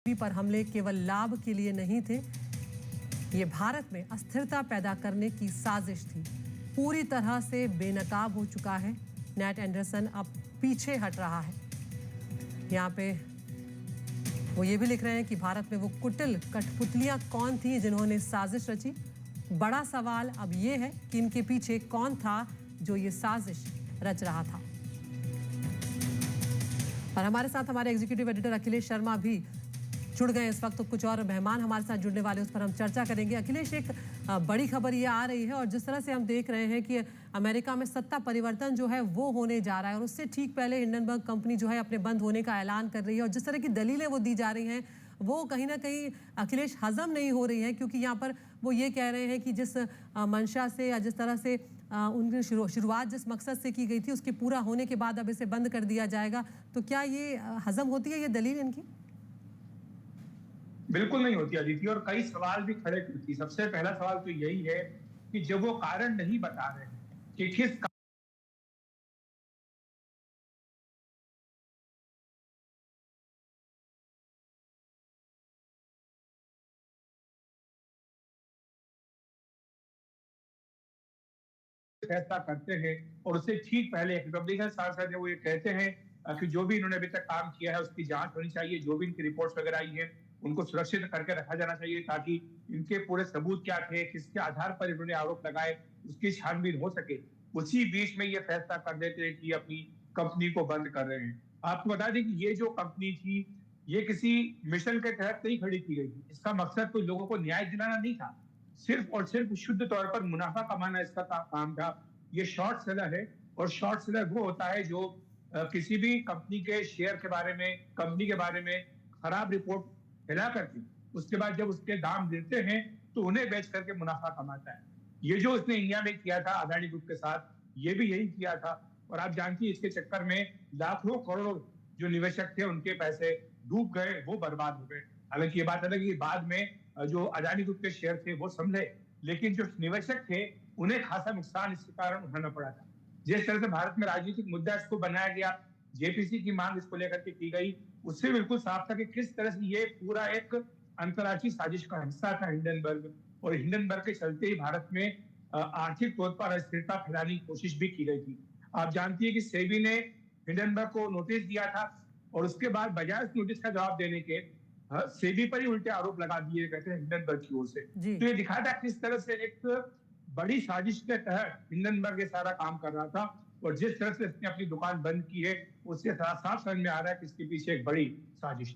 पर हमले केवल लाभ के लिए नहीं थे, ये भारत में अस्थिरता पैदा करने की साजिश थी। पूरी तरह से बेनकाब हो चुका है। नेट एंडरसन अब पीछे हट रहा है। यहाँ पे वो ये भी लिख रहे हैं कि भारत में वो कुटिल कठपुतलियां कौन थी जिन्होंने साजिश रची। बड़ा सवाल अब ये है कि इनके पीछे कौन था जो ये साजिश रच रहा था। और हमारे साथ हमारे एग्जीक्यूटिव एडिटर अखिलेश शर्मा भी जुड़ गए इस वक्त। तो कुछ और मेहमान हमारे साथ जुड़ने वाले, उस पर हम चर्चा करेंगे। अखिलेश, एक बड़ी खबर ये आ रही है और जिस तरह से हम देख रहे हैं कि अमेरिका में सत्ता परिवर्तन जो है वो होने जा रहा है और उससे ठीक पहले हिंडनबर्ग कंपनी जो है अपने बंद होने का ऐलान कर रही है और जिस तरह की दलीलें वो दी जा रही हैं वो कहीं ना कहीं अखिलेश हजम नहीं हो रही है, क्योंकि यहाँ पर वो ये कह रहे हैं कि जिस मंशा से या जिस तरह से उनकी शुरुआत जिस मकसद से की गई थी उसके पूरा होने के बाद अब इसे बंद कर दिया जाएगा। तो क्या ये हजम होती है ये दलील इनकी? बिल्कुल नहीं होती अदिति, और कई सवाल भी खड़े करती। सबसे पहला सवाल तो यही है कि जब वो कारण नहीं बता रहे कि किस फैसला करते हैं और उससे ठीक पहले एक रिपब्लिकन सांसद है वो ये कहते हैं कि जो भी इन्होंने अभी तक काम किया है उसकी जांच होनी चाहिए, जो भी इनकी रिपोर्ट्स वगैरह आई है उनको सुरक्षित करके रखा जाना चाहिए ताकि इनके पूरे सबूत क्या थे, किसके आधार पर इन्होंने आरोप लगाए, उसकी छानबीन हो सके। उसी बीच में ये फैसला कर देते हैं कि अपनी कंपनी को बंद कर रहे हैं। आपको बता दें कि ये जो कंपनी थी ये किसी मिशन के तहत नहीं खड़ी की गई थी। इसका मकसद कोई लोगों को न्याय दिलाना नहीं था, सिर्फ और सिर्फ शुद्ध तौर पर मुनाफा कमाना इसका काम था। ये शॉर्ट सेलर है और शॉर्ट सेलर वो होता है जो किसी भी कंपनी के शेयर के बारे में, कंपनी के बारे में खराब रिपोर्ट फैला करके उसके बाद जब उसके दाम देते हैं तो उन्हें बेच करके मुनाफा कमाता है। ये जो उसने इंडिया में किया था अदानी ग्रुप के साथ, ये भी यही किया था। और आप जानती हैं इसके चक्कर में लाखों करोड़ जो निवेशक थे उनके पैसे डूब गए, वो बर्बाद हो गए। हालांकि ये बात अलग है, बाद में जो अदानी ग्रुप के शेयर थे वो संभले, लेकिन जो निवेशक थे उन्हें खासा नुकसान इसके कारण उठाना पड़ा था। जिस तरह से भारत में राजनीतिक मुद्दा इसको बनाया गया, जेपीसी की मांग इसको लेकर के की गई, उससे बिल्कुल साफ था कि किस तरह से ये पूरा एक अंतर्राष्ट्रीय साजिश का हिस्सा था हिंडनबर्ग, और हिंडनबर्ग के चलते ही भारत में आर्थिक तौर पर अस्थिरता फैलाने की कोशिश भी की गई थी। आप जानती है कि सेबी ने हिंडनबर्ग को नोटिस दिया था और उसके बाद बजाय उस नोटिस का जवाब देने के सेबी पर ही उल्टे आरोप लगा दिए गए थे हिंडनबर्ग की ओर से। तो ये दिखाता किस तरह से एक बड़ी साजिश के तहत हिंडनबर्ग ये सारा काम कर रहा था, और जिस तरह से इसने अपनी दुकान बंद की है उससे साफ समझ में आ रहा है कि इसके पीछे एक बड़ी साजिश।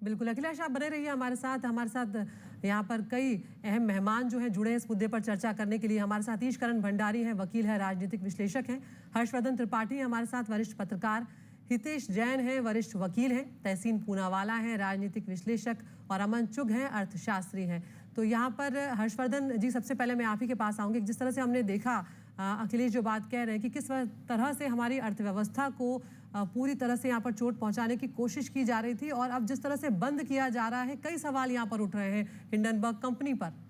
बिल्कुल अखिलेश, आप बने रहिए हमारे साथ यहाँ पर कई अहम मेहमान जो हैं जुड़े हैं इस मुद्दे पर चर्चा करने के लिए। हमारे साथ ईशकरण भंडारी हैं, वकील है, राजनीतिक विश्लेषक हैं। हर्षवर्धन त्रिपाठी हैं हमारे साथ, वरिष्ठ पत्रकार। हितेश जैन हैं, वरिष्ठ वकील हैं। तहसीन पूनावाला हैं, राजनीतिक विश्लेषक। और अमन चुग हैं, अर्थशास्त्री हैं। तो यहाँ पर हर्षवर्धन जी, सबसे पहले मैं आप ही के पास आऊँगी। जिस तरह से हमने देखा अखिलेश जो बात कह रहे हैं कि किस तरह से हमारी अर्थव्यवस्था को पूरी तरह से यहाँ पर चोट पहुँचाने की कोशिश की जा रही थी और अब जिस तरह से बंद किया जा रहा है, कई सवाल यहाँ पर उठ रहे हैं हिंडनबर्ग कंपनी पर।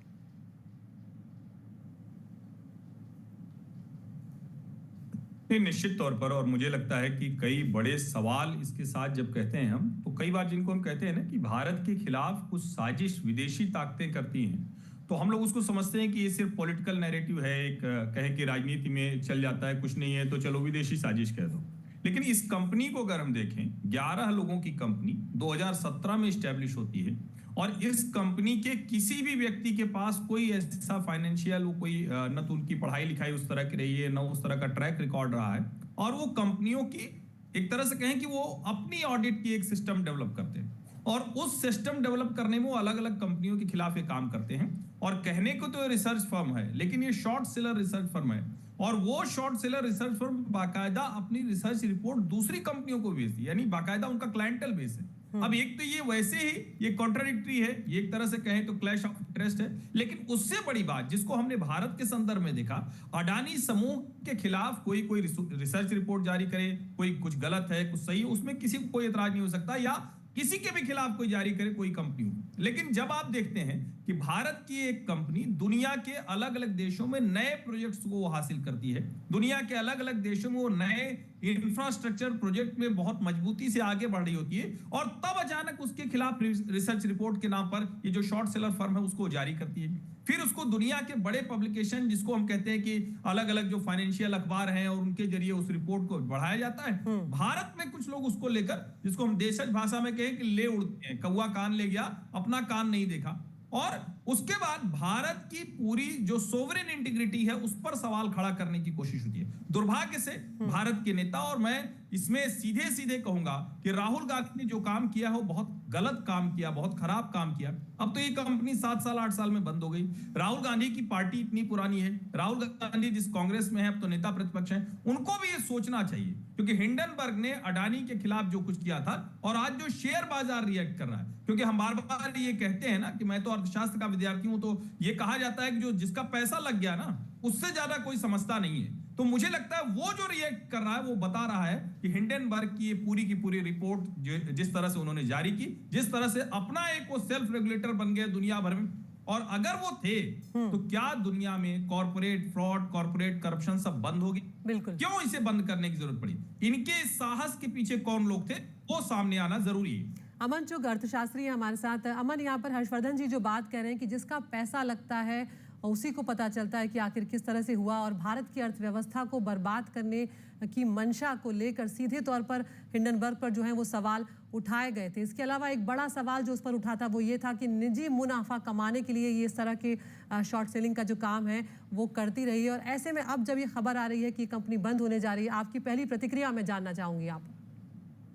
निश्चित तौर पर, और मुझे लगता है कि कई बड़े सवाल इसके साथ जब कहते हैं हम, तो कई बार जिनको हम कहते हैं ना कि भारत के खिलाफ कुछ साजिश विदेशी ताकतें करती हैं, तो हम लोग उसको समझते हैं कि ये सिर्फ पॉलिटिकल नैरेटिव है, एक कहे कि राजनीति में चल जाता है, कुछ नहीं है तो चलो विदेशी साजिश कह दो। लेकिन इस कंपनी को अगर हम देखें, 11 लोगों की कंपनी 2017 में स्टैब्लिश होती है और इस कंपनी के किसी भी व्यक्ति के पास कोई ऐसा फाइनेंशियल कोई न तो उनकी पढ़ाई लिखाई उस तरह की रही है, न उस तरह का ट्रैक रिकॉर्ड रहा है, और वो कंपनियों की एक तरह से कहें कि वो अपनी ऑडिट की एक सिस्टम डेवलप करते हैं और उस सिस्टम डेवलप करने में वो अलग अलग कंपनियों के खिलाफ ये काम करते हैं। और कहने को तो रिसर्च फर्म है, लेकिन ये शॉर्ट सेलर रिसर्च फर्म है, और वो शॉर्ट सेलर रिसर्च फर्म बाकायदा अपनी रिसर्च रिपोर्ट दूसरी कंपनियों को भेजती है, यानी बाकायदा उनका क्लाइंटल बेस है। अब एक तो ये वैसे ही ये कॉन्ट्राडिक्टरी है, ये एक तरह से कहें तो क्लैश ऑफ इंटरेस्ट है, लेकिन उससे बड़ी बात जिसको हमने भारत के संदर्भ में देखा, अडानी समूह के खिलाफ कोई रिसर्च रिपोर्ट जारी करे, कोई कुछ गलत है कुछ सही है, उसमें किसी को कोई एतराज नहीं हो सकता, या किसी के भी खिलाफ कोई जारी करे कोई कंपनी हो। लेकिन जब आप देखते हैं कि भारत की एक कंपनी दुनिया के अलग अलग देशों में नए प्रोजेक्ट्स को हासिल करती है, दुनिया के अलग अलग देशों में वो नए इंफ्रास्ट्रक्चर प्रोजेक्ट में बहुत मजबूती से आगे बढ़ रही होती है, और तब अचानक उसके खिलाफ रिसर्च रिपोर्ट के नाम पर ये जो शॉर्ट सेलर फर्म है उसको जारी करती है। फिर उसको दुनिया के बड़े पब्लिकेशन, जिसको हम कहते हैं कि अलग अलग जो फाइनेंशियल अखबार हैं, और उनके जरिए उस रिपोर्ट को बढ़ाया जाता है। भारत में कुछ लोग उसको लेकर, जिसको हम देशज भाषा में कहें कि ले उड़ते हैं, कौवा कान ले गया, अपना कान नहीं देखा, और उसके बाद भारत की पूरी जो सोवरेन इंटीग्रिटी है उस पर सवाल खड़ा करने की कोशिश होती है। दुर्भाग्य से भारत के नेता, और मैं इसमें सीधे सीधे कहूंगा कि राहुल गांधी ने जो काम किया है वो बहुत गलत काम किया, बहुत खराब काम किया। अब तो ये कंपनी 7 साल 8 साल में बंद हो गई। राहुल गांधी की पार्टी इतनी पुरानी है, राहुल गांधी जिस कांग्रेस में है, अब तो नेता प्रतिपक्ष है, उनको भी ये सोचना चाहिए, क्योंकि हिंडनबर्ग ने अडानी के खिलाफ जो कुछ किया था, और आज जो शेयर बाजार रिएक्ट कर रहा है, क्योंकि हम बार बार ये कहते हैं ना कि मैं तो अर्थशास्त्र का विद्यार्थी हूं, तो ये कहा जाता है कि जो जिसका पैसा लग गया ना, उससे ज्यादा कोई समझता नहीं है। तो मुझे लगता है वो जो रिएक्ट कर रहा है वो बता रहा है कि हिंडनबर्ग की ये पूरी की पूरी रिपोर्ट जिस तरह से उन्होंने जारी की, जिस तरह से अपना एक वो सेल्फ रेगुलेटर बन गए दुनिया भर में, और अगर वो थे तो क्या दुनिया में कॉर्पोरेट फ्रॉड, कॉर्पोरेट करप्शन सब बंद होगी? बिल्कुल। क्यों इसे बंद करने की जरूरत पड़ी? इनके साहस के पीछे कौन लोग थे, वो सामने आना जरूरी है। अमन चुग अर्थशास्त्री है हमारे साथ। अमन, यहाँ पर हर्षवर्धन जी जो बात कह रहे हैं कि जिसका पैसा लगता है उसी को पता चलता है कि आखिर किस तरह से हुआ, और भारत की अर्थव्यवस्था को बर्बाद करने की मंशा को लेकर सीधे तौर पर हिंडनबर्ग पर जो है वो सवाल उठाए गए थे। इसके अलावा एक बड़ा सवाल जो उस पर उठा था वो ये था कि निजी मुनाफा कमाने के लिए ये इस तरह के शॉर्ट सेलिंग का जो काम है वो करती रही है, और ऐसे में अब जब ये खबर आ रही है कि कंपनी बंद होने जा रही है, आपकी पहली प्रतिक्रिया मैं जानना चाहूंगी आप।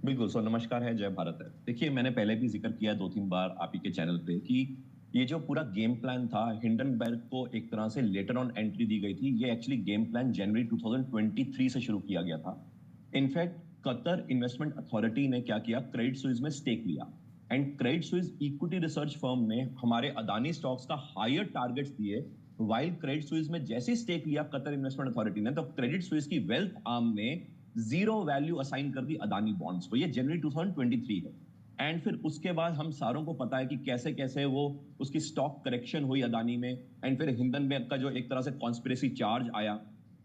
बिल्कुल सो, नमस्कार है, जय भारत है। देखिए, मैंने पहले भी जिक्र किया 2-3 बार आप ही के चैनल पे कि ये जो पूरा गेम प्लान था, हिंडनबर्ग को एक तरह से लेटर ऑन एंट्री दी गई थी। ये एक्चुअली गेम प्लान जनवरी 2023 से शुरू किया गया था। इनफैक्ट कतर इन्वेस्टमेंट अथॉरिटी ने क्या किया, क्रेडिट स्विस में स्टेक लिया, and Credit Suisse equity research firm ने हमारे अदानी स्टॉक्स का हायर टारगेट्स दिए। वाइल क्रेडिट स्विस में जैसे स्टेक लिया कतर इन्वेस्टमेंट अथॉरिटी ने, तो क्रेडिट स्विस की वेल्थ आर्म ने 0 वैल्यू असाइन कर दी अदानी बॉन्ड्स को। ये जनवरी 2023 है। एंड फिर उसके बाद हम सारों को पता है कि कैसे कैसे वो उसकी स्टॉक करेक्शन हुई अदानी में, एंड फिर हिंडनबर्ग का जो एक तरह से कॉन्स्पिरेसी चार्ज आया।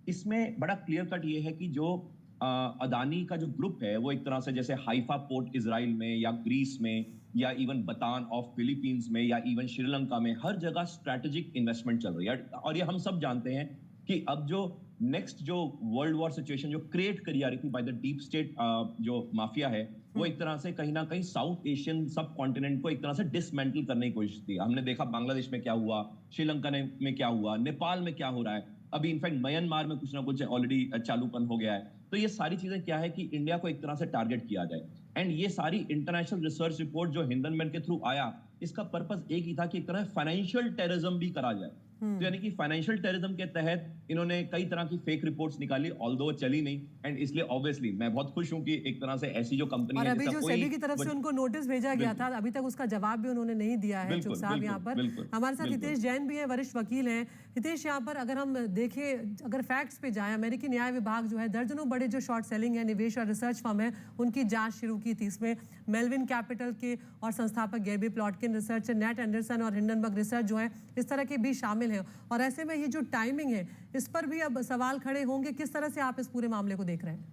इसमें बड़ा क्लियर कट ये है कि जो अदानी का जो ग्रुप है वो एक तरह से जैसे हाइफा पोर्ट इजराइल में, या ग्रीस में, या इवन बतान ऑफ फिलीपींस में, या इवन श्रीलंका में, हर जगह स्ट्रैटेजिक इन्वेस्टमेंट चल रही है। और ये हम सब जानते हैं कि अब जो नेक्स्ट जो वर्ल्ड वॉर सिचुएशन जो क्रिएट करी जा रही थी बाय द डीप स्टेट जो माफिया है, वो एक तरह से कहीं ना कहीं साउथ एशियन सब कॉन्टिनेंट को एक तरह से डिसमेंटल करने की कोशिश की। हमने देखा बांग्लादेश में क्या हुआ, श्रीलंका में क्या हुआ, नेपाल में क्या हो रहा है, अभी इनफैक्ट म्यांमार में कुछ ना कुछ ऑलरेडी चालूपन हो गया है। तो ये सारी चीजें क्या है कि इंडिया को एक तरह से टारगेट किया जाए। एंड ये सारी इंटरनेशनल रिसर्च रिपोर्ट जो हिंडनबर्ग के थ्रू आया, इसका पर्पस एक ही था कि एक तरह फाइनेंशियल टेररिज्म भी करा जाए। तो यानी कि फाइनेंशियल टेररिज्म के तहत इन्होंने कई तरह की फेक रिपोर्ट्स निकाली, ऑल्दो चली नहीं। एंड इसलिए ऑब्वियसली मैं बहुत खुश हूं कि एक तरह से ऐसी जो कंपनी और है, अभी जो सेबी की तरफ से उनको नोटिस भेजा गया था, अभी तक उसका जवाब भी उन्होंने नहीं दिया है। चुग साहब यहाँ पर हमारे साथ हितेश जैन भी है, वरिष्ठ वकील हैं। हितेश, यहाँ पर अगर हम देखें, अगर फैक्ट्स पे जाएं, अमेरिकी न्याय विभाग जो है दर्जनों बड़े जो शॉर्ट सेलिंग है निवेश और रिसर्च फर्म है उनकी जांच शुरू की थी। इसमें मेलविन कैपिटल के और संस्थापक गैबी प्लॉटकिन रिसर्च, नेट एंडरसन और हिंडनबर्ग रिसर्च जो है इस तरह के भी शामिल हैं। और ऐसे में ये जो टाइमिंग है इस पर भी अब सवाल खड़े होंगे। किस तरह से आप इस पूरे मामले को देख रहे हैं?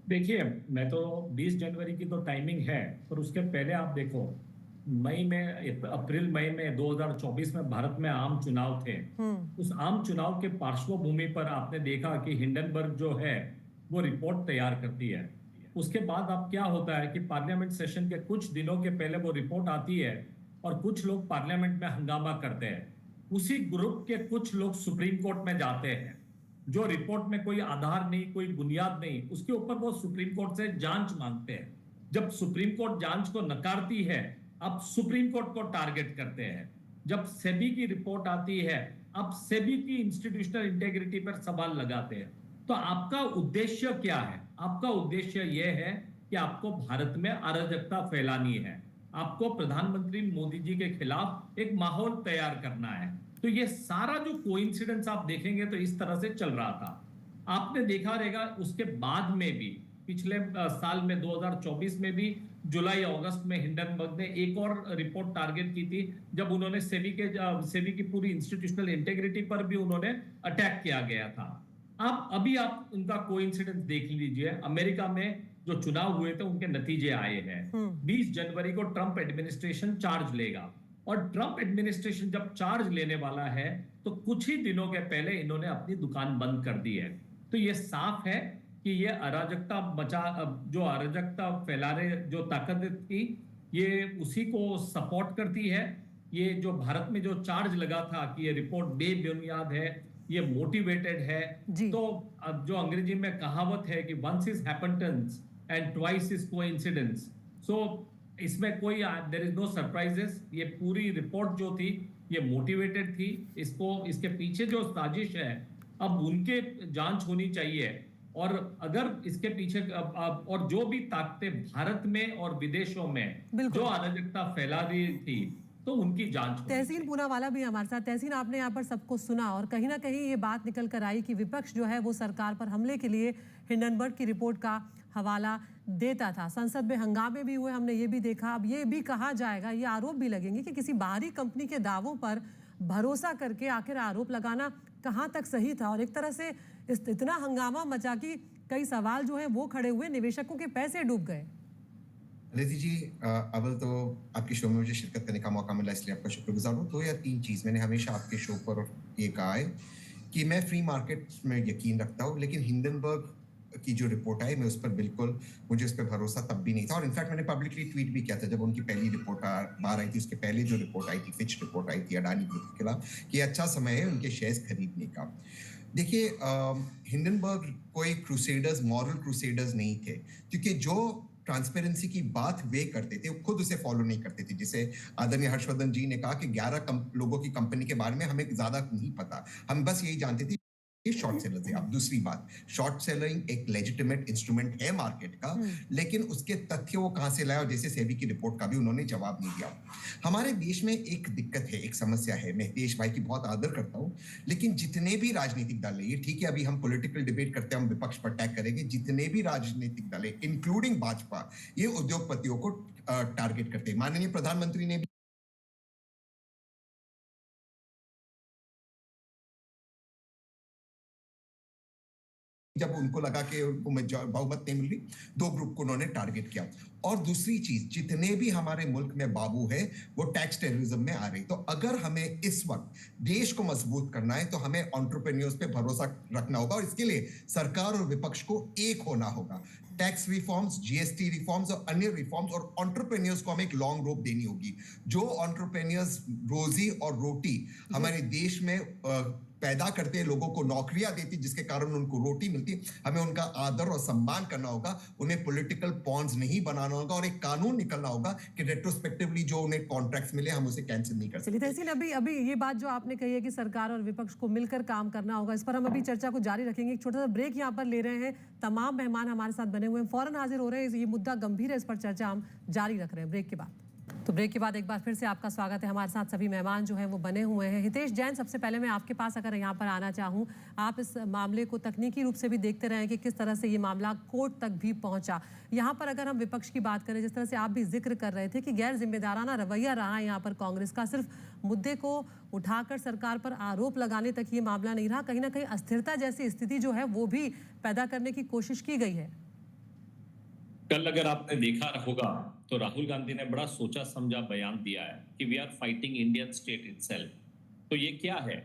देखिए, मैं तो 20 जनवरी की तो टाइमिंग है, पर उसके पहले आप देखो अप्रैल मई में 2024 में भारत में आम चुनाव थे। उस आम चुनाव के पार्श्वभूमि पर आपने देखा कि हिंडनबर्ग जो है वो रिपोर्ट तैयार करती है। उसके बाद अब क्या होता है कि पार्लियामेंट सेशन के कुछ दिनों के पहले वो रिपोर्ट आती है और कुछ लोग पार्लियामेंट में हंगामा करते हैं। उसी ग्रुप के कुछ लोग सुप्रीम कोर्ट में जाते हैं, जो रिपोर्ट में कोई आधार नहीं, कोई बुनियाद नहीं, उसके ऊपर वो सुप्रीम कोर्ट से जांच मांगते हैं। जब सुप्रीम कोर्ट जांच को नकारती है, अब सुप्रीम कोर्ट को टारगेट करते हैं। जब सेबी की रिपोर्ट आती है, अब सेबी की इंस्टीट्यूशनल इंटेग्रिटी पर सवाल लगाते हैं। तो आपका उद्देश्य क्या है? आपका उद्देश्य यह है कि आपको भारत में अराजकता फैलानी है, आपको प्रधानमंत्री मोदी जी के खिलाफ एक माहौल तैयार करना है। तो ये सारा जो कोइंसिडेंस आप देखेंगे तो इस तरह से चल रहा था। आपने देखा रहेगा उसके बाद में भी, पिछले साल में 2024 में भी जुलाई अगस्त में हिंडनबर्ग ने एक और रिपोर्ट टारगेट की थी, जब उन्होंने सेबी की पूरी इंस्टीट्यूशनल इंटेग्रिटी पर भी उन्होंने अटैक किया गया था। आप उनका कोइंसिडेंस देख लीजिए। अमेरिका में जो चुनाव हुए थे उनके नतीजे आए हैं। 20 जनवरी को ट्रंप एडमिनिस्ट्रेशन चार्ज लेगा, और ट्रंप एडमिनिस्ट्रेशन जब चार्ज लेने वाला है तो कुछ ही दिनों के पहले इन्होंने अपनी दुकान बंद कर दी है। तो ये साफ है कि ये जो अराजकता फैला रहे जो ताकत थी, ये उसी को सपोर्ट करती है। ये जो भारत में जो चार्ज लगा था कि ये रिपोर्ट बेबुनियाद है, ये मोटिवेटेड है, तो अब जो अंग्रेजी में कहावत है कि once is happenstance and twice is coincidence, so इसमें कोई देयर इज नो सरप्राइजेस। ये पूरी रिपोर्ट जो थी ये मोटिवेटेड थी। इसके पीछे जो साजिश है अब उनके जांच होनी चाहिए, और अगर इसके पीछे और जो भी ताकतें भारत में और विदेशों में जो अराजकता फैला रही थी तो उनकी जांच। तहसीन पूनावाला भी हमारे साथ। तहसीन, आपने यहाँ पर सबको सुना और कहीं ना कहीं ये बात निकल कर आई कि विपक्ष जो है वो सरकार पर हमले के लिए हिंडनबर्ग की रिपोर्ट का हवाला देता था। संसद में हंगामे भी हुए, हमने ये भी देखा। अब ये भी कहा जाएगा, ये आरोप भी लगेंगे कि किसी बाहरी कंपनी के दावों पर भरोसा करके आखिर आरोप लगाना कहाँ तक सही था। और एक तरह से इतना हंगामा मचा कि कई सवाल जो है वो खड़े हुए, निवेशकों के पैसे डूब गए। लती जी, अव्वल तो आपके शो में मुझे शिरकत करने का मौका मिला, इसलिए आपका शुक्रगुजार हूँ। 2 या 3 चीज़ मैंने हमेशा आपके शो पर ये कहा है कि मैं फ्री मार्केट में यकीन रखता हूँ, लेकिन हिंडनबर्ग की जो रिपोर्ट आई, मैं उस पर बिल्कुल, मुझे उस पर भरोसा तब भी नहीं था। और इनफैक्ट मैंने पब्लिकली ट्वीट भी किया था जब उनकी पहली रिपोर्ट बाहर आई थी। उसके पहले जो रिपोर्ट आई थी, फिच रिपोर्ट आई थी अडानी ग्रुप के खिलाफ, कि अच्छा समय है उनके शेयर्स खरीदने का। देखिए, हिंडनबर्ग कोई क्रूसेडर्स, मॉरल क्रूसेडर्स नहीं थे, क्योंकि जो ट्रांसपेरेंसी की बात वे करते थे, वो खुद उसे फॉलो नहीं करते थे। जिसे आदरणीय हर्षवर्धन जी ने कहा कि 11 लोगों की कंपनी के बारे में हमें ज्यादा नहीं पता, हम बस यही जानते थे ये शॉर्ट सेलर्स है। अब दूसरी बात, शॉर्ट सेलिंग एक लेजिटिमेट इंस्ट्रूमेंट है मार्केट का, लेकिन उसके तथ्य वो कहां से लाया, और जैसे सेबी की रिपोर्ट का भी उन्होंने जवाब नहीं दिया। हमारे देश में एक दिक्कत है, एक समस्या है। मैं हितेश भाई की बहुत आदर करता हूं, लेकिन जितने भी राजनीतिक दल है, ये ठीक है अभी हम पॉलिटिकल डिबेट करते हैं, हम विपक्ष पर अटैक करेंगे, जितने भी राजनीतिक दल है इंक्लूडिंग भाजपा, ये उद्योगपतियों को टारगेट करते हैं। माननीय प्रधानमंत्री ने जब उनको लगा कि उनको बहुमत नहीं मिल रही, 2 ग्रुप को उन्होंने टारगेट किया। और दूसरी चीज, जितने भी हमारे मुल्क में बाबू है वो टैक्स टेररिज्म में आ रही। तो अगर हमें इस वक्त देश को मजबूत करना है तो हमें एंटरप्रेन्योर्स पे भरोसा रखना होगा, और इसके लिए सरकार और विपक्ष को एक होना होगा। टैक्स रिफॉर्म्स, जीएसटी रिफॉर्म्स और अन्य रिफॉर्म्स, और एंटरप्रेन्योर्स को हमें एक लॉन्ग रोप देनी होगी। जो एंटरप्रेन्योर्स रोजी और रोटी हमारे देश में पैदा करते हैं, लोगों को नौकरियां देती, जिसके कारण उनको रोटी मिलती, हमें उनका आदर और सम्मान करना होगा। उन्हें पॉलिटिकल पॉन्स नहीं बनाना होगा, और एक कानून निकलना होगा कि रेट्रोस्पेक्टिवली जो उन्हें कॉन्ट्रैक्ट्स मिले हम उसे कैंसिल नहीं कर सकते। तहसीन, अभी ये बात जो आपने कही है कि सरकार और विपक्ष को मिलकर काम करना होगा, इस पर हम अभी चर्चा को जारी रखेंगे। एक छोटा सा ब्रेक यहाँ पर ले रहे हैं। तमाम मेहमान हमारे साथ बने हुए हैं, फौरन हाजिर हो रहे हैं। ये मुद्दा गंभीर है, इस पर चर्चा हम जारी रख रहे हैं ब्रेक के बाद। तो ब्रेक के बाद एक बार फिर से आपका स्वागत है। हमारे साथ सभी मेहमान जो हैं वो बने हुए हैं। हितेश जैन, सबसे पहले मैं आपके पास अगर यहाँ पर आना चाहूँ, आप इस मामले को तकनीकी रूप से भी देखते रहे कि किस तरह से ये मामला कोर्ट तक भी पहुँचा। यहाँ पर अगर हम विपक्ष की बात करें, जिस तरह से आप भी जिक्र कर रहे थे कि गैर जिम्मेदाराना रवैया रहा है यहाँ पर कांग्रेस का, सिर्फ मुद्दे को उठाकर सरकार पर आरोप लगाने तक ये मामला नहीं रहा, कहीं ना कहीं अस्थिरता जैसी स्थिति जो है वो भी पैदा करने की कोशिश की गई है। कल अगर आपने देखा होगा तो राहुल गांधी ने बड़ा सोचा समझा बयान दिया है कि we are fighting Indian state itself. तो ये क्या है,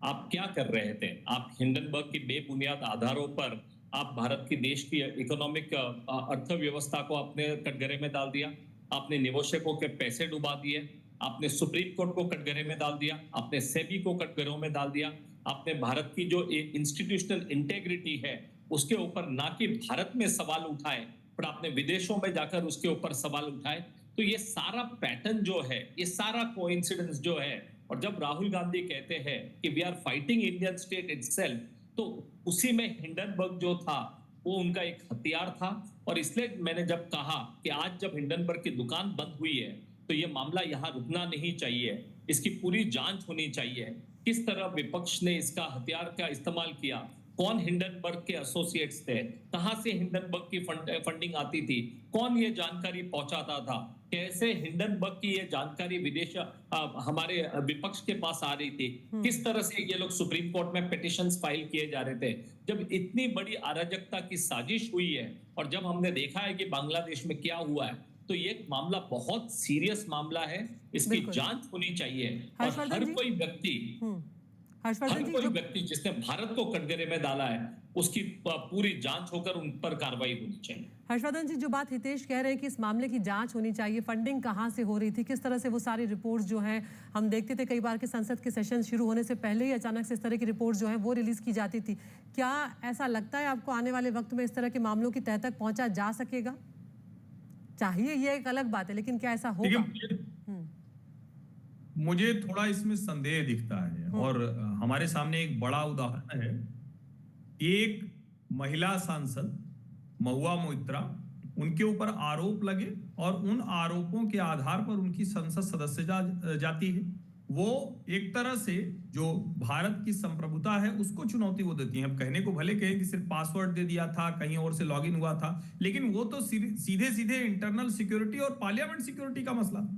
आप क्या कर रहे थे? आप हिंडनबर्ग की बेबुनियाद आधारों पर आप भारत की देश की इकोनॉमिक अर्थव्यवस्था को अपने कटघरे में डाल दिया, आपने निवेशकों के पैसे डुबा दिए, आपने सुप्रीम कोर्ट को कटघरे में डाल दिया, आपने सेबी को कटघरों में डाल दिया, आपने भारत की जो इंस्टीट्यूशनल इंटेग्रिटी है उसके ऊपर ना कि भारत में सवाल उठाए पर आपने विदेशों में जाकर उसके ऊपर सवाल उठाए। तो ये सारा पैटर्न जो है, ये सारा कोइंसिडेंस जो है, और जब राहुल गांधी कहते हैं कि we are fighting Indian state itself, तो उसी में हिंडनबर्ग जो था वो उनका एक हथियार था। और इसलिए मैंने जब कहा कि आज जब हिंडनबर्ग की दुकान बंद हुई है तो ये मामला यहाँ रुकना नहीं चाहिए, इसकी पूरी जांच होनी चाहिए। किस तरह विपक्ष ने इसका हथियार का इस्तेमाल किया, कौन हिंडनबर्ग के एसोसिएट्स थे, कहां से हिंडनबर्ग की फंडिंग आती थी, कौन ये जानकारी पहुंचाता था, कैसे हिंडनबर्ग की ये जानकारी विदेश हमारे विपक्ष के पास आ रही थी, किस तरह से ये लोग सुप्रीम कोर्ट में पिटिशंस फाइल किए जा रहे थे। जब इतनी बड़ी अराजकता की साजिश हुई है और जब हमने देखा है कि बांग्लादेश में क्या हुआ है, तो ये मामला बहुत सीरियस मामला है, इसकी जांच होनी चाहिए और हर कोई व्यक्ति जिसने भारत को कटघरे में डाला है उसकी पूरी जांच होकर उन पर कार्रवाई होनी चाहिए। हर्षवर्धन जी, जो बात हितेश कह रहे हैं कि इस मामले की जांच होनी चाहिए, फंडिंग कहां से हो रही थी, किस तरह से वो सारी रिपोर्ट्स जो हैं, हम देखते थे कई बार कि संसद के सेशन शुरू होने से पहले ही अचानक से इस तरह की रिपोर्ट्स जो हैं वो रिलीज की जाती थी। क्या ऐसा लगता है आपको आने वाले वक्त में इस तरह के मामलों की तह तक पहुंचा जा सकेगा? चाहिए, ये एक अलग बात है, लेकिन क्या ऐसा होगा? मुझे थोड़ा इसमें संदेह दिखता है और हमारे सामने एक बड़ा उदाहरण है। एक महिला सांसद महुआ मोइत्रा, उनके ऊपर आरोप लगे और उन आरोपों के आधार पर उनकी संसद सदस्य जाती है। वो एक तरह से जो भारत की संप्रभुता है उसको चुनौती वो देती हैं। अब कहने को भले कहें कि सिर्फ पासवर्ड दे दिया था, कहीं और से लॉगिन हुआ था, लेकिन वो तो सीधे सीधे इंटरनल सिक्योरिटी और पार्लियामेंट सिक्योरिटी का मसला।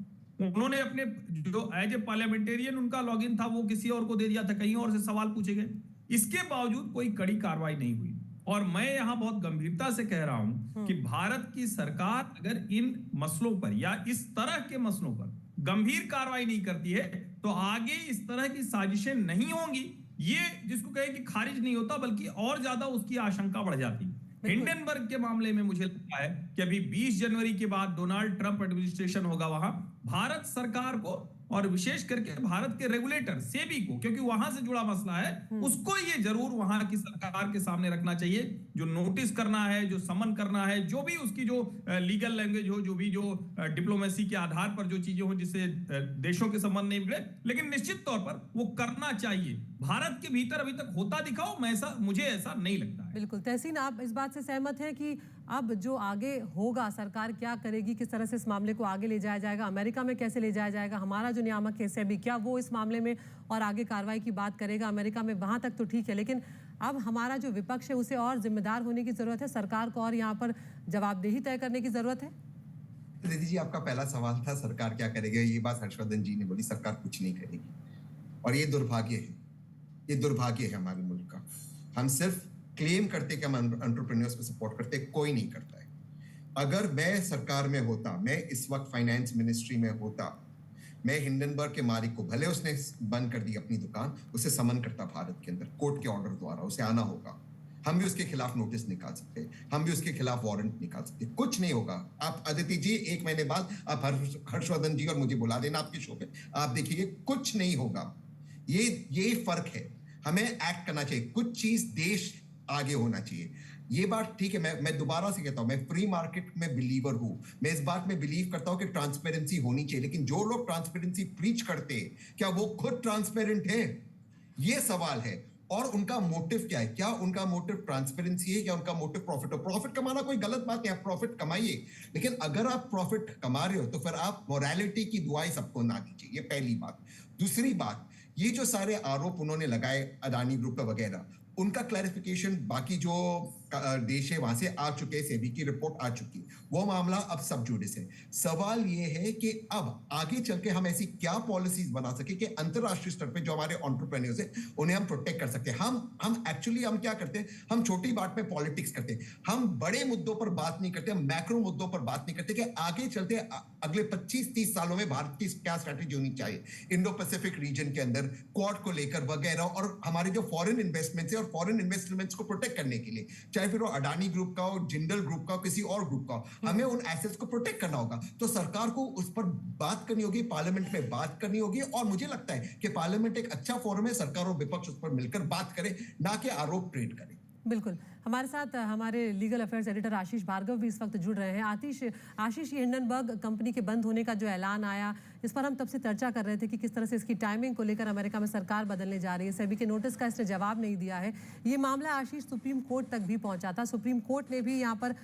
उन्होंने अपने जो एज ए पार्लियामेंटेरियन उनका लॉगिन था वो किसी और को दे दिया था, कहीं और से सवाल पूछे गए। इसके बावजूद कोई कड़ी कार्रवाई नहीं हुई और मैं यहां बहुत गंभीरता से कह रहा हूं कि भारत की सरकार अगर इन मसलों पर या इस तरह के मसलों पर गंभीर कार्रवाई नहीं करती है तो आगे इस तरह की साजिशें नहीं होंगी। ये जिसको कहे कि खारिज नहीं होता, बल्कि और ज्यादा उसकी आशंका बढ़ जाती है। हिंडनबर्ग के मामले में मुझे लगता है कि अभी 20 जनवरी के बाद डोनाल्ड ट्रंप एडमिनिस्ट्रेशन होगा, वहां भारत सरकार को और विशेष करके भारत के रेगुलेटर सेबी को, क्योंकि वहां से जुड़ा मसला है, उसको ये जरूर वहां की सरकार के सामने रखना चाहिए। जो नोटिस करना है, जो समन करना है, जो भी उसकी जो लीगल लैंग्वेज हो, जो भी जो डिप्लोमेसी के आधार पर जो चीजें हो जिससे देशों के संबंध नहीं बिगड़े, लेकिन निश्चित तौर पर वो करना चाहिए। भारत के भीतर अभी तक होता दिखाओ, मुझे ऐसा नहीं लगता है। बिल्कुल। तहसीन, आप इस बात से सहमत हैं कि अब जो आगे होगा, सरकार क्या करेगी, किस तरह से इस मामले को आगे ले जाया जाएगा, अमेरिका में कैसे ले जाया जाएगा, हमारा जो नियामक है सेबी, क्या वो इस मामले में और आगे कार्रवाई की बात करेगा? अमेरिका में वहां तक तो ठीक है, लेकिन अब हमारा जो विपक्ष है उसे और जिम्मेदार होने की जरूरत है, सरकार को और यहाँ पर जवाबदेही तय करने की जरूरत है। दीदी जी, आपका पहला सवाल था सरकार क्या करेगी। ये बात हर्षवर्धन जी ने बोली, सरकार कुछ नहीं करेगी और ये दुर्भाग्य है, ये दुर्भाग्य है हमारे मुल्क का। हम सिर्फ क्लेम करते कि हम एंटरप्रेन्योर्स को सपोर्ट करते, कोई नहीं करता है। अगर मैं सरकार में होता, मैं इस वक्त फाइनेंस मिनिस्ट्री में होता, मैं हिंडनबर्ग के मालिक को, भले उसने बंद कर दी अपनी दुकान, उसे समन करता भारत के अंदर कोर्ट के ऑर्डर द्वारा, उसे आना होगा। हम भी उसके खिलाफ नोटिस निकाल सकते, हम भी उसके खिलाफ वारंट निकाल सकते। कुछ नहीं होगा। आप अदिति जी 1 महीने बाद आप हर्षवर्धन जी और मुझे बुला देना आपके शो पे, आप देखिए कुछ नहीं होगा। ये फर्क है, हमें एक्ट करना चाहिए, कुछ चीज देश आगे होना चाहिए। ये बात ठीक है, मैं दोबारा से कहता हूं, मैं फ्री मार्केट में बिलीवर हूं, मैं इस बात में बिलीव करता हूं कि ट्रांसपेरेंसी होनी चाहिए, लेकिन जो लोग ट्रांसपेरेंसी प्रीच करते हैं, क्या वो खुद ट्रांसपेरेंट है? ये सवाल है। और उनका मोटिव क्या है? क्या उनका मोटिव ट्रांसपेरेंसी है या उनका मोटिव प्रॉफिट हो? प्रॉफिट कमाना कोई गलत बात नहीं, आप प्रॉफिट कमाइए, लेकिन अगर आप प्रॉफिट कमा रहे हो तो फिर आप मोरालिटी की दुआएं सबको ना दीजिए। ये पहली बात। दूसरी बात, ये जो सारे आरोप उन्होंने लगाए अडानी ग्रुप का वगैरह, उनका क्लैरिफिकेशन बाकी जो देश है वहां से आ चुके हैं, सेबी की रिपोर्ट आ चुकी, वो मामला अब सब जुडिस है। सवाल ये है कि अब आगे चल के हम ऐसी क्या पॉलिसीज बना सके कि अंतरराष्ट्रीय स्तर पे जो हमारे एंटरप्रेन्योर्स हैं उन्हें हम प्रोटेक्ट कर सकते हैं। हम एक्चुअली हम क्या करते हैं, हम छोटी बात पे पॉलिटिक्स करते हैं, हम बड़े मुद्दों पर बात नहीं करते, हम मैक्रो मुद्दों पर बात नहीं करते कि आगे चलते अगले 25-30 सालों में भारत की क्या स्ट्रैटेजी होनी चाहिए इंडो पैसिफिक रीजन के अंदर, क्वाड को लेकर वगैरह, और हमारे जो फॉरेन इन्वेस्टमेंट्स है और फॉरेन इन्वेस्टमेंट्स को प्रोटेक्ट करने के लिए, चाहे फिर वो अडानी ग्रुप का हो, जिंदल ग्रुप का हो, किसी और ग्रुप का हो, हमें उन एसेट्स को प्रोटेक्ट करना होगा। तो सरकार को उस पर बात करनी होगी, पार्लियामेंट में बात करनी होगी, और मुझे लगता है कि पार्लियामेंट एक अच्छा फोरम है, सरकार और विपक्ष उस पर मिलकर बात करे, ना कि आरोप ट्रेड करे। बिल्कुल। हमारे साथ हमारे लीगल अफेयर्स एडिटर आशीष भार्गव भी इस वक्त जुड़ रहे हैं। आशीष, ये हिंडनबर्ग कंपनी के बंद होने का जो ऐलान आया, इस पर हम तब से चर्चा कर रहे थे कि किस तरह से इसकी टाइमिंग को लेकर अमेरिका में सरकार बदलने जा रही है। सेबी के नोटिस का इसने जवाब नहीं दिया है। ये मामला आशीष सुप्रीम कोर्ट तक भी पहुंचा था। सुप्रीम कोर्ट ने भी यहाँ पर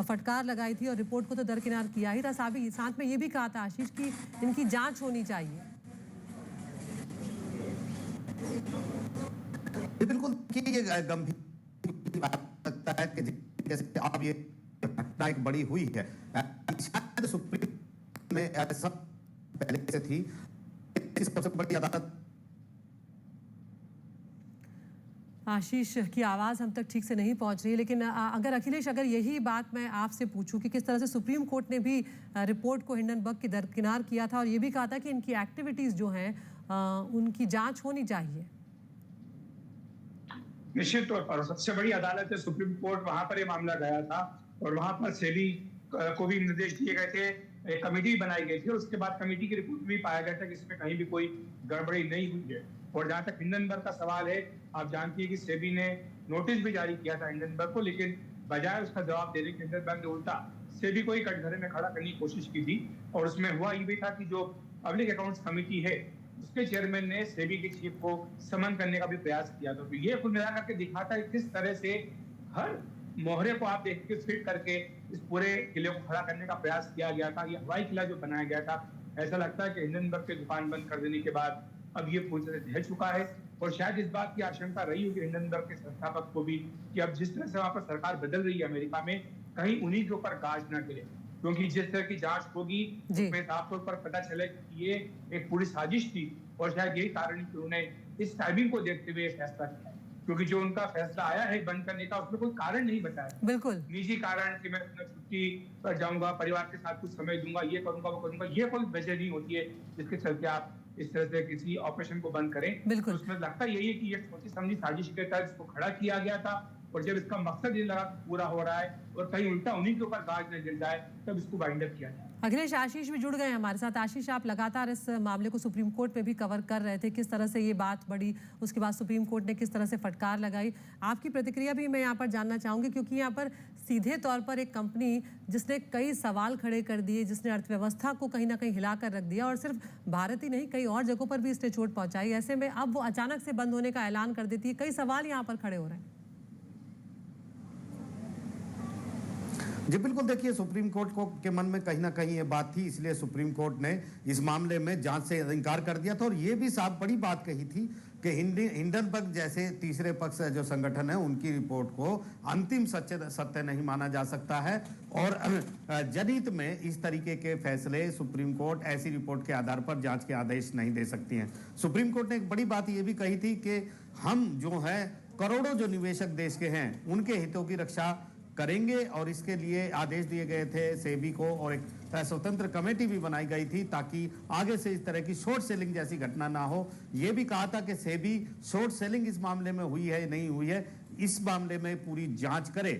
फटकार लगाई थी और रिपोर्ट को तो दरकिनार किया ही था, साथ में ये भी कहा था आशीष की इनकी जाँच होनी चाहिए। बिल्कुल, गंभीर लगता है कि जैसे आप ये घटना एक बड़ी हुई है, शायद सुप्रीम में ऐसा पहले से थी, सबसे बड़ी अदालत। आशीष की आवाज़ हम तक ठीक से नहीं पहुंच रही, लेकिन अगर अखिलेश, अगर यही बात मैं आपसे पूछूं कि किस तरह से सुप्रीम कोर्ट ने भी रिपोर्ट को हिंडनबर्ग के दरकिनार किया था और ये भी कहा था कि इनकी एक्टिविटीज़ जो हैं उनकी जांच होनी चाहिए। निश्चित तौर पर सबसे बड़ी अदालत है सुप्रीम कोर्ट, वहां पर ये मामला गया था और वहां पर सेबी को भी निर्देश दिए गए थे, एक कमेटी बनाई गई थी और उसके बाद कमेटी की रिपोर्ट भी पाया गया था कि इसमें कहीं भी कोई गड़बड़ी नहीं हुई है। और जहां तक हिंडनबर्ग का सवाल है, आप जानती है कि सेबी ने नोटिस भी जारी किया था हिंडनबर्ग को, लेकिन बजाय उसका जवाब देने के हिंडनबर्ग ने उल्टा सेबी को ही कटघरे में खड़ा करने की कोशिश की थी। और उसमें हुआ ये भी था कि जो पब्लिक अकाउंट्स कमेटी है उसके चेयरमैन ने सेबी के चीफ को समन करने का भी प्रयास किया था। तो ये कुल मिलाकर के दिखाता है किस तरह से हर मोहरे को आप देख के फिट करके इस पूरे किले को खड़ा करने का प्रयास किया गया था। ये हवाई किला जो बनाया गया था, ऐसा लगता है कि हिंडनबर्ग के दुकान बंद कर देने के बाद अब ये पूरी तरह ढह चुका है। और शायद इस बात की आशंका रही होगी हिंडनबर्ग के संस्थापक को भी कि अब जिस तरह से वहां पर सरकार बदल रही है अमेरिका में, कहीं उन्हीं के ऊपर गाज न गिरे, क्योंकि जिस तरह की जांच होगी उसमें साफ तौर पर पता चले कि ये एक पूरी साजिश थी। और शायद यही कारण है कि उन्होंने इस टाइमिंग को देखते हुए फैसला किया, क्योंकि जो उनका फैसला आया है बंद करने का, उसमें कोई कारण नहीं बताया। बिल्कुल निजी कारण कि मैं छुट्टी पर जाऊंगा, परिवार के साथ कुछ समय दूंगा, ये करूंगा वो करूंगा, ये कोई वजह नहीं होती है जिसके चलते आप इस तरह से किसी ऑपरेशन को बंद करें। बिल्कुल। तो उसमें लगता यही है कि ये सोची समझी साजिश के तहत इसको खड़ा किया गया था और जब इसका मकसद ये लगा पूरा हो रहा है और कहीं उल्टा उन्हीं के ऊपर गाज न गिर जाए, तब इसको वाइंड अप किया जाए। अखिलेश, आशीष भी जुड़ गए हमारे साथ। आशीष, आप लगातार इस मामले को सुप्रीम कोर्ट में भी कवर कर रहे थे, किस तरह से ये बात बढ़ी, उसके बाद सुप्रीम कोर्ट ने किस तरह से फटकार लगाई, आपकी प्रतिक्रिया भी मैं यहाँ पर जानना चाहूँगी, क्योंकि यहाँ पर सीधे तौर पर एक कंपनी जिसने कई सवाल खड़े कर दिए, जिसने अर्थव्यवस्था को कहीं ना कहीं हिलाकर रख दिया और सिर्फ भारत ही नहीं कई और जगहों पर भी इसने चोट पहुँचाई, ऐसे में अब वो अचानक से बंद होने का ऐलान कर देती है, कई सवाल यहाँ पर खड़े हो रहे हैं। जी बिल्कुल, देखिए सुप्रीम कोर्ट को के मन में कहीं ना कहीं ये बात थी, इसलिए सुप्रीम कोर्ट ने इस मामले में जांच से इनकार कर दिया था और ये भी साफ बड़ी बात कही थी कि हिंडनबर्ग जैसे तीसरे पक्ष जो संगठन है उनकी रिपोर्ट को अंतिम सत्य नहीं माना जा सकता है और जनहित में इस तरीके के फैसले सुप्रीम कोर्ट ऐसी रिपोर्ट के आधार पर जांच के आदेश नहीं दे सकती है। सुप्रीम कोर्ट ने एक बड़ी बात ये भी कही थी कि हम जो है करोड़ों जो निवेशक देश के हैं उनके हितों की रक्षा करेंगे और इसके लिए आदेश दिए गए थे सेबी को और एक स्वतंत्र कमेटी भी बनाई गई थी ताकि आगे से इस तरह की शॉर्ट सेलिंग जैसी घटना ना हो। यह भी कहा था कि सेबी शॉर्ट सेलिंग इस मामले में हुई है नहीं हुई है, इस मामले में पूरी जांच करे।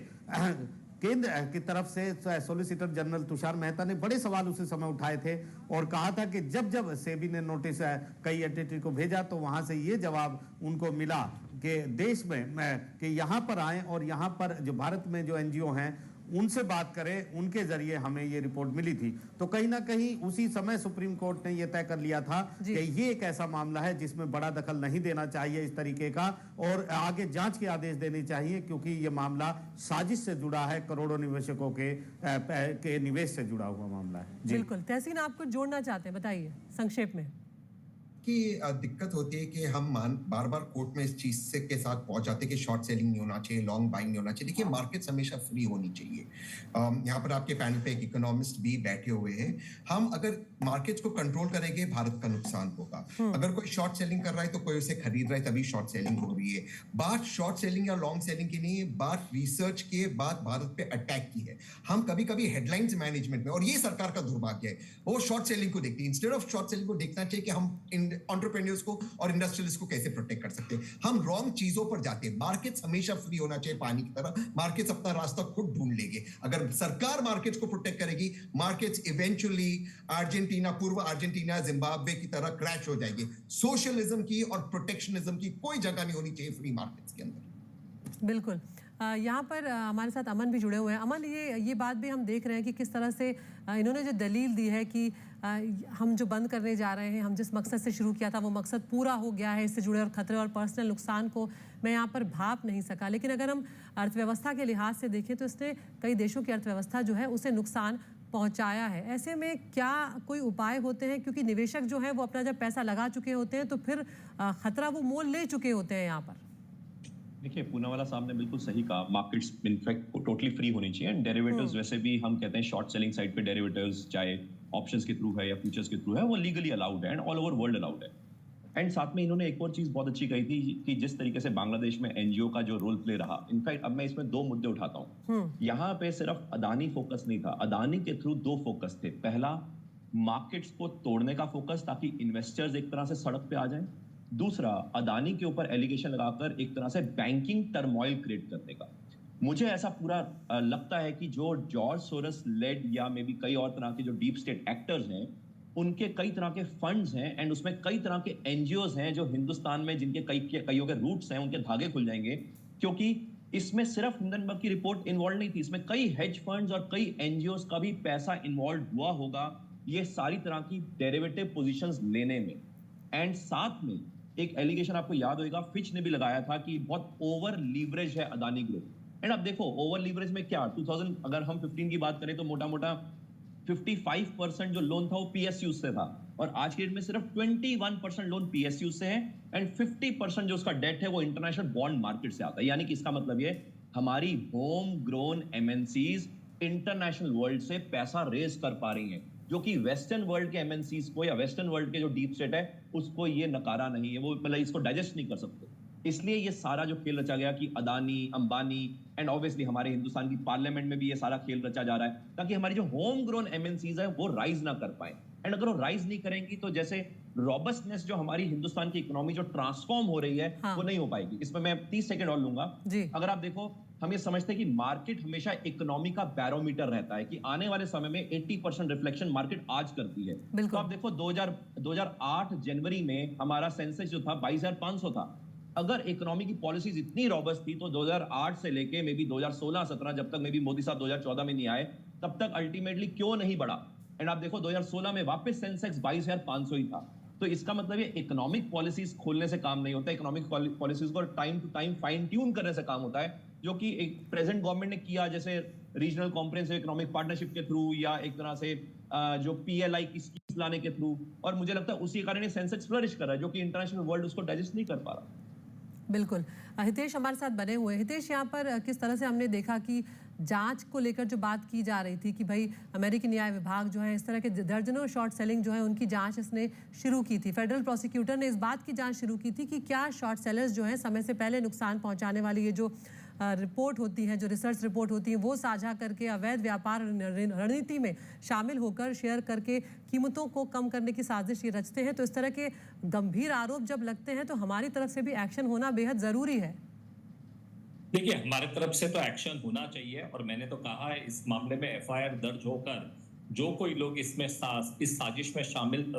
केंद्र की तरफ से सॉलिसिटर जनरल तुषार मेहता ने बड़े सवाल उसी समय उठाए थे और कहा था कि जब जब सेबी ने नोटिस कई एंटिटी को भेजा तो वहां से ये जवाब उनको मिला कि देश में कि यहाँ पर आए और यहाँ पर जो भारत में जो एनजीओ हैं उनसे बात करें, उनके जरिए हमें ये रिपोर्ट मिली थी। तो कहीं ना कहीं उसी समय सुप्रीम कोर्ट ने ये तय कर लिया था कि ये एक ऐसा मामला है जिसमें बड़ा दखल नहीं देना चाहिए इस तरीके का और आगे जांच के आदेश देने चाहिए, क्योंकि ये मामला साजिश से जुड़ा है, करोड़ों निवेशकों के निवेश से जुड़ा हुआ मामला है। बिल्कुल। तहसीन, आप कुछ जोड़ना चाहते हैं, बताइए संक्षेप में। की दिक्कत होती है कि हम बार बार कोर्ट में इस चीज से के साथ पहुंच जाते हैं कि शॉर्ट सेलिंग नहीं होना चाहिए, लॉन्ग बाइंग नहीं होना चाहिए। देखिए मार्केट्स हमेशा फ्री होनी चाहिए। यहाँ पर आपके पैनल पे एक इकोनॉमिस्ट भी बैठे हुए हैं। हम अगर मार्केट्स को कंट्रोल करेंगे भारत का नुकसान होगा। अगर कोई शॉर्ट सेलिंग कर रहा है तो कोई उसे खरीद रहा है तभी शॉर्ट सेलिंग हो रही है। बात शॉर्ट सेलिंग या लॉन्ग सेलिंग की नहीं है, बात रिसर्च के बाद भारत पे अटैक की है। हम कभी कभी हेडलाइंस मैनेजमेंट में, और ये सरकार का दुर्भाग्य है, वो शॉर्ट सेलिंग को देखती है। इंस्टेड ऑफ शॉर्ट सेलिंग को देखना चाहिए कि हम एंटरप्रेन्योर्स को और इंडस्ट्रियलिस्ट को कैसे प्रोटेक्ट कर सकते हैं। हम रॉन्ग चीजों पर जाते हैं। मार्केट्स हमेशा फ्री होना चाहिए पानी की तरह। मार्केट्स अपना रास्ता खुद ढूंढ लेंगे। अगर सरकार मार्केट्स को प्रोटेक्ट करेगी, मार्केट्स इवेंचुअली अर्जेंटीना, पूर्व अर्जेंटीना, जिम्बाब्वे की तरह क्रैश हो जाएंगे। सोशलिज्म की और प्रोटेक्शनिज्म की कोई जगह नहीं होनी चाहिए फ्री मार्केट्स के अंदर। बिल्कुल। यहाँ पर हमारे साथ अमन भी जुड़े हुए हैं। अमन, ये बात भी हम देख रहे हैं कि किस तरह से इन्होंने जो दलील दी है कि हम जो बंद करने जा रहे हैं, हम जिस मकसद से शुरू किया था वो मकसद पूरा हो गया है, इससे जुड़े और खतरे और पर्सनल नुकसान को मैं यहाँ पर भाप नहीं सका। लेकिन अगर हम अर्थव्यवस्था के लिहाज से देखें तो इसने कई देशों की अर्थव्यवस्था जो है उसे नुकसान पहुंचाया है। ऐसे में क्या कोई उपाय होते हैं, क्योंकि निवेशक जो है वो अपना जब पैसा लगा चुके होते हैं तो फिर खतरा वो मोल ले चुके होते हैं यहाँ पर। देखिए पूनावाला साहब ने बिल्कुल सही कहा, मार्केट्स इनफैक्ट टोटली फ्री होनी चाहिए एंड डेरिवेटिव्स वैसे भी हम कहते हैं शॉर्ट सेलिंग साइड पे डेरिवेटिव्स चाहे ऑप्शंस के थ्रू है या फ्यूचर्स के थ्रू है वो लीगली अलाउड है and all over world allowed है। एंड साथ में इन्होंने एक और चीज बहुत अच्छी कही थी कि जिस तरीके से बांग्लादेश में एनजीओ का जो रोल प्ले रहा, इनफैक्ट अब मैं इसमें दो मुद्दे उठाता हूँ। यहाँ पे सिर्फ अदानी फोकस नहीं था, अदानी के थ्रू दो फोकस थे। पहला, मार्केट्स को तोड़ने का फोकस ताकि इन्वेस्टर्स एक तरह से सड़क पे आ जाएं। दूसरा, अदानी के ऊपर एलिगेशन लगाकर एक तरह से बैंकिंग टर्मोइल क्रिएट करने का। मुझे ऐसा पूरा लगता है कि जो जॉर्ज सोरस लेड या मे बी कई और तरह के जो डीप स्टेट एक्टर्स हैं, उनके कई तरह के फंड्स हैं एंड उसमें कई तरह के एनजीओज हैं जो हिंदुस्तान में जिनके कईयों के रूट्स हैं, उनके धागे खुल जाएंगे। क्योंकि इसमें सिर्फ हिंडनबर्ग की रिपोर्ट इन्वॉल्व नहीं थी, इसमें कई हेज फंड्स और कई एनजीओज का भी पैसा इन्वॉल्व हुआ होगा ये सारी तरह की डेरिवेटिव पोजीशंस लेने में। एंड साथ में एक एलिगेशन आपको याद होगा, फिच ने भी लगाया था कि बहुत ओवर लीवरेज है अदानी ग्रुप। एंड अब देखो ओवर लीवरेज में क्या, 2000 अगर हम 15 की बात करें तो मोटा मोटा 55% जो लोन था वो पीएसयू से था और आज के डेट में सिर्फ 21% लोन पीएसयू से है एंड 50% जो उसका डेट है वो इंटरनेशनल बॉन्ड मार्केट से आता है। यानी कि इसका मतलब ये हमारी home grown MNCs international world से पैसा रेज कर पा रही हैं, जो कि वेस्टर्न वर्ल्ड के एमएनसीज को या वेस्टर्न वर्ल्ड के जो डीप स्टेट है उसको ये नकारा नहीं है, वो मतलब इसको डाइजेस्ट नहीं कर सकते। इसलिए ये सारा जो खेल रचा गया कि अदानी, अंबानी एंड ऑब्वियसली हमारे हिंदुस्तान की पार्लियामेंट में भी ये सारा खेल रचा जा रहा है ताकि हमारी जो होम ग्रोन एमएनसीज है वो राइज ना कर पाए। एंड अगर वो राइज नहीं करेंगी तो जैसे रॉबस्टनेस जो हमारी हिंदुस्तान की इकोनॉमी जो ट्रांसफॉर्म हो रही है वो नहीं हो पाएगी। इसमें मैं 30 सेकंड और लूंगा। अगर आप देखो, हम ये समझते हैं कि मार्केट हमेशा इकोनॉमी का बैरोमीटर रहता है कि आने वाले समय में 80% रिफ्लेक्शन मार्केट आज करती है। तो आप देखो 2008 जनवरी में हमारा सेंसेक्स जो था 22,500 था। अगर इकोनॉमी की पॉलिसीज इतनी रॉबस्ट थी तो 2008 से लेके मे बी 2016-17 जब तक मे बी मोदी साहब 2014 में नहीं आए तब तक अल्टीमेटली क्यों नहीं बढ़ा। एंड आप देखो 2016 में वापस सेंसेक्स 22,500 ही था। तो इसका मतलब ये इकोनॉमिक पॉलिसीज खोलने से काम नहीं होता, इकोनॉमिक पॉलिसीज को time to time fine tune करने से काम होता है, जो कि एक प्रेजेंट गवर्नमेंट ने किया, जैसे रीजनल कॉम्प्रिहेंसिव इकोनॉमिक पार्टनरशिप के थ्रू या एक तरह से जो पीएलआई की स्कीम्स लाने के थ्रू। और मुझे लगता है उसी कारण सेंसेक्स फ्लरिश कर रहा है, जो कि इंटरनेशनल वर्ल्ड उसको डाइजेस्ट नहीं कर पा रहा। बिल्कुल। हितेश हमारे साथ बने हुए। हितेश, यहाँ पर किस तरह से हमने देखा कि जांच को लेकर जो बात की जा रही थी कि भाई अमेरिकी न्याय विभाग जो है इस तरह के दर्जनों शॉर्ट सेलिंग जो है उनकी जांच इसने शुरू की थी। फेडरल प्रोसिक्यूटर ने इस बात की जांच शुरू की थी कि क्या शॉर्ट सेलर्स जो है समय से पहले नुकसान पहुंचाने वाली ये जो रिपोर्ट होती है, जो रिसर्च रिपोर्ट होती है, वो साझा करके अवैध व्यापार रणनीति में शामिल होकर शेयर करके कीमतों को कम करने की साजिश ये रचते हैं। तो इस तरह के गंभीर आरोप जब लगते हैं तो हमारी तरफ से भी एक्शन होना बेहद जरूरी है। देखिए, हमारे तरफ से तो एक्शन होना चाहिए और मैंने तो कहा है इस मामले में एफआईआर दर्ज होकर जो कोई लोग इसमें इस साजिश में शामिल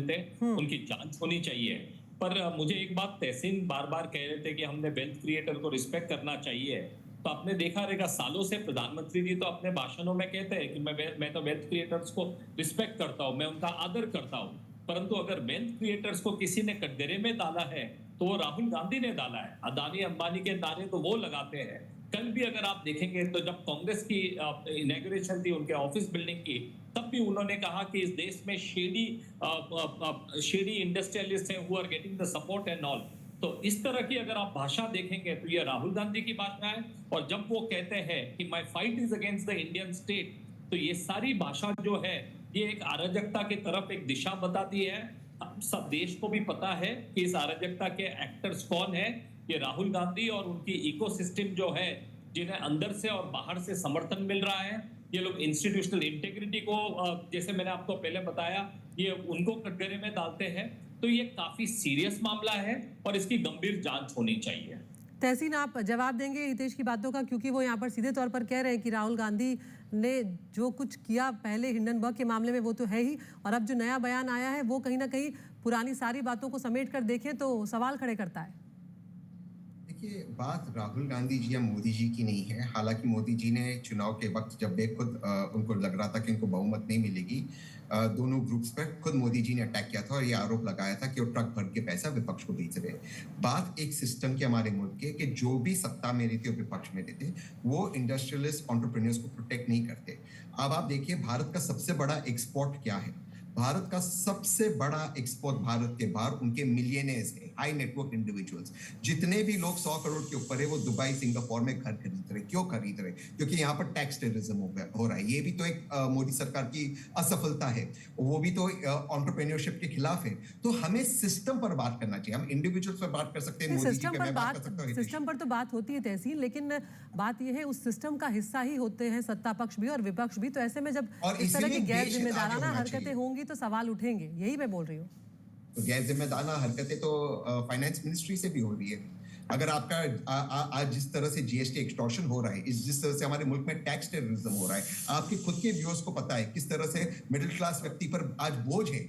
थे उनकी जांच होनी चाहिए। पर मुझे एक बात तहसीन बार बार कह रहे थे कि हमने वेल्थ क्रिएटर को रिस्पेक्ट करना चाहिए। तो आपने देखा रहेगा सालों से प्रधानमंत्री जी तो अपने भाषणों में कहते हैं कि मैं तो वेल्थ क्रिएटर्स को रिस्पेक्ट करता हूँ, मैं उनका आदर करता हूँ। परंतु अगर वेल्थ क्रिएटर्स को किसी ने कटघरे में डाला है तो वो राहुल गांधी ने डाला है। अदानी अंबानी के नारे तो वो लगाते हैं। कल भी अगर आप देखेंगे तो जब कांग्रेस की इनॉग्रेशन थी उनके ऑफिस बिल्डिंग की, तब भी उन्होंने कहा कि इस देश में शेडी इंडस्ट्रियलिस्ट हैं who are getting the support and all. तो इस तरह की अगर आप भाषा देखेंगे तो ये राहुल गांधी की भाषा है। और जब वो कहते हैं कि my fight is against the Indian state, तो ये सारी भाषा जो है ये एक अराजकता की तरफ एक दिशा बताती है। सब देश को भी पता है कि इस अराजकता के एक्टर्स कौन है। ये राहुल गांधी और उनकी इकोसिस्टम जो है, जिन्हें अंदर से और बाहर से समर्थन मिल रहा है। ये लोग इंस्टीट्यूशनल इंटेग्रिटी को, जैसे मैंने आपको पहले बताया, ये उनको कटघरे में डालते हैं। तो ये काफी सीरियस मामला है और इसकी गंभीर जांच होनी चाहिए। तहसीन, आप जवाब देंगे हितेश की बातों का, क्योंकि वो यहाँ पर सीधे तौर पर कह रहे हैं कि राहुल गांधी ने जो कुछ किया पहले हिंडनबर्ग के मामले में वो तो है ही, और अब जो नया बयान आया है वो कहीं ना कहीं पुरानी सारी बातों को समेट कर देखें तो सवाल खड़े करता है। देखिए, बात राहुल गांधी जी या मोदी जी की नहीं है। हालांकि मोदी जी ने चुनाव के वक्त जब वे खुद उनको लग रहा था कि उनको बहुमत नहीं मिलेगी, दोनों ग्रुप्स पर खुद मोदी जी ने अटैक किया था और ये आरोप लगाया था कि वो ट्रक भर के पैसा विपक्ष को बेच रहे। बात एक सिस्टम के हमारे मुल्क के कि जो भी सत्ता में रहते और विपक्ष में रहते वो इंडस्ट्रियलिस्ट एंटरप्रेन्योर्स को प्रोटेक्ट नहीं करते। अब आप देखिए भारत का सबसे बड़ा एक्सपोर्ट क्या है। भारत का सबसे बड़ा एक्सपोर्ट भारत के बाहर उनके मिलियनेयर्स है, हाई नेटवर्क इंडिविजुअल्स। जितने भी लोग 100 करोड़ के ऊपर है वो दुबई सिंगापुर में घर खरीद रहे। क्यों खरीद रहे? क्योंकि यहाँ पर टैक्स टेररिज्म हो रहा है। ये भी तो एक मोदी सरकार की असफलता है, वो भी तो एंटरप्रेन्योरशिप के खिलाफ है। तो हमें सिस्टम पर बात करना चाहिए। हम इंडिविजुअल्स पर बात कर सकते हैं, मोदी जी पे मैं बात कर सकता हूँ, सिस्टम पर तो बात होती है तहसील, लेकिन बात यह है उस सिस्टम का हिस्सा ही होते हैं सत्ता पक्ष भी और विपक्ष भी। तो ऐसे में जब इस तरह की गैर जिम्मेदाराना हरकतें होंगी तो सवाल उठेंगे, यही मैं बोल रही हूँ। तो गैर जिम्मेदाराना हरकतें तो फाइनेंस मिनिस्ट्री से भी हो रही है। अगर आपका आज जिस तरह से जीएसटी एक्सटॉर्शन हो रहा है, जिस तरह से हमारे मुल्क में टैक्स टेररिज्म हो रहा है, आपके खुद के व्यूअर्स को पता है किस तरह से मिडिल क्लास व्यक्ति पर आज बोझ है,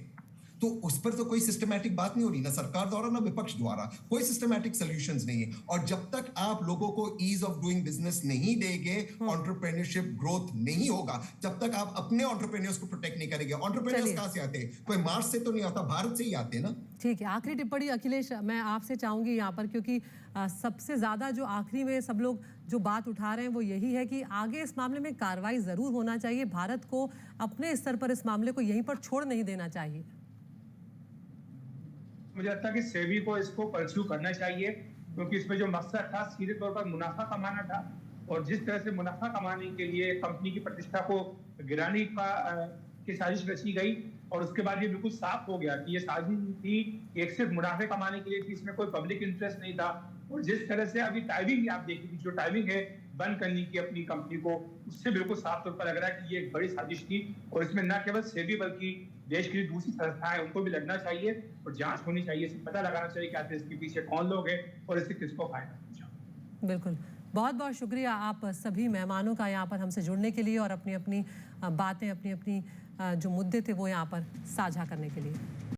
तो उस पर तो कोई सिस्टमैटिक बात नहीं हो रही, ना सरकार द्वारा ना विपक्ष द्वारा। कोई सिस्टमैटिक सॉल्यूशंस नहीं है। और जब तक आप लोगों को ईज ऑफ डूइंग बिजनेस नहीं देंगे, एंटरप्रेन्योरशिप ग्रोथ नहीं होगा। जब तक आप अपने एंटरप्रेन्योर्स को प्रोटेक्ट नहीं करेंगे। एंटरप्रेन्योर्स कहां से आते हैं? कोई मार्स से तो नहीं आता, भारत से ही आते हैं ना। ठीक है, आखिरी टिप्पणी अखिलेश मैं आपसे चाहूंगी यहाँ पर, क्योंकि सबसे ज्यादा जो आखिरी में सब लोग जो बात उठा रहे हैं वो यही है कि आगे इस मामले में कार्रवाई जरूर होना चाहिए। भारत को अपने स्तर पर इस मामले को यहीं पर छोड़ नहीं देना चाहिए। मुझे लगता है कि सेबी को इसको परस्यू करना चाहिए, क्योंकि इसमें जो मकसद था सीधे तौर पर मुनाफा कमाना था। और जिस तरह से मुनाफा कमाने के लिए कंपनी की प्रतिष्ठा को गिराने की साजिश रची गई, और उसके बाद ये बिल्कुल साफ हो गया कि ये साजिश थी एक सिर्फ मुनाफे कमाने के लिए थी, इसमें कोई पब्लिक इंटरेस्ट नहीं था। और जिस तरह से अभी टाइमिंग आप देखिए, जो टाइमिंग है बंद करने की अपनी कंपनी को, उससे बिल्कुल साफ तौर पर लग रहा है कि ये एक बड़ी साजिश थी। और इसमें न केवल सेबी बल्कि देश की दूसरी संस्थाएं उनको भी लगना चाहिए और जांच होनी चाहिए, इसे पता लगाना चाहिए कि आखिर इसके पीछे कौन लोग हैं और इससे किसको फायदा पहुंचा। बिल्कुल, बहुत बहुत शुक्रिया आप सभी मेहमानों का यहाँ पर हमसे जुड़ने के लिए और अपनी अपनी बातें, अपनी अपनी जो मुद्दे थे वो यहाँ पर साझा करने के लिए।